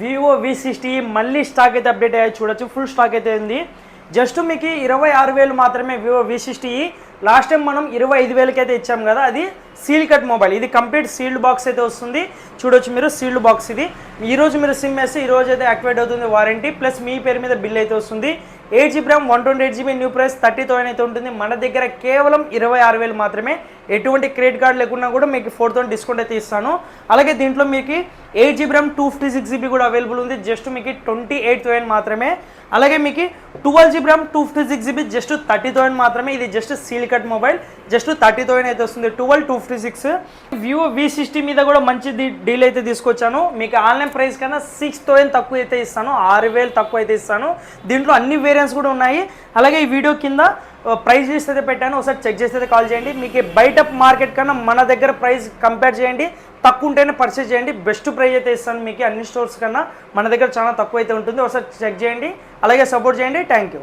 Vivo V60 మళ్ళీ stock అయితే update అయ్యాయి చూడొచ్చు. ఫుల్ స్టాక్ అయితే ఉంది. జస్ట్ మీకు 26,000 మాత్రమే వివో V60. లాస్ట్ టైం మనం 25,000కి అయితే ఇచ్చాం కదా, అది సీల్ కట్ మొబైల్. ఇది కంప్లీట్ సీల్డ్ బాక్స్ అయితే వస్తుంది చూడొచ్చు మీరు. సీల్డ్ బాక్స్ ఇది. ఈరోజు మీరు సిమ్ వేస్తే ఈరోజు అయితే యాక్టివేట్ అవుతుంది వారంటీ, ప్లస్ మీ పేరు మీద బిల్ అయితే వస్తుంది. 8GB RAM 128GB new price 30,000 అయితే ఉంటుంది. మన దగ్గర కేవలం 26,000 మాత్రమే. ఎటువంటి క్రెడిట్ కార్డ్ లేకున్నా కూడా మీకు 4,000 డిస్కౌంట్ అయితే ఇస్తాను. అలాగే దీంట్లో మీకు 8GB RAM 256GB కూడా అవైలబుల్ ఉంది. జస్ట్ మీకు 28,000 మాత్రమే. అలాగే మీకు 12GB RAM 256GB జస్ట్ 30,000 మాత్రమే. ఇది just seal cut mobile, just 30,000 అయితే వస్తుంది. 256 వివో V60 మీద కూడా మంచి డీల్ అయితే తీసుకొచ్చాను. మీకు ఆన్లైన్ ప్రైస్ కన్నా 6,000 తక్కువ అయితే ఇస్తాను, 6,000 తక్కువ అయితే ఇస్తాను. దీంట్లో అన్ని వేరియంట్స్ కూడా ఉన్నాయి. అలాగే ఈ వీడియో కింద ప్రైస్ లిస్ట్ అయితే పెట్టాను, ఒకసారి చెక్ చేసి అయితే కాల్ చేయండి. మీకు బయట మార్కెట్ కన్నా మన దగ్గర ప్రైస్ కంపేర్ చేయండి, తక్కువ ఉంటేనే పర్చేజ్ చేయండి. బెస్ట్ ప్రైస్ అయితే ఇస్తాను మీకు. అన్ని స్టోర్స్ కన్నా మన దగ్గర చాలా తక్కువ అయితే ఉంటుంది. ఒకసారి చెక్ చేయండి, అలాగే సపోర్ట్ చేయండి. Thank you.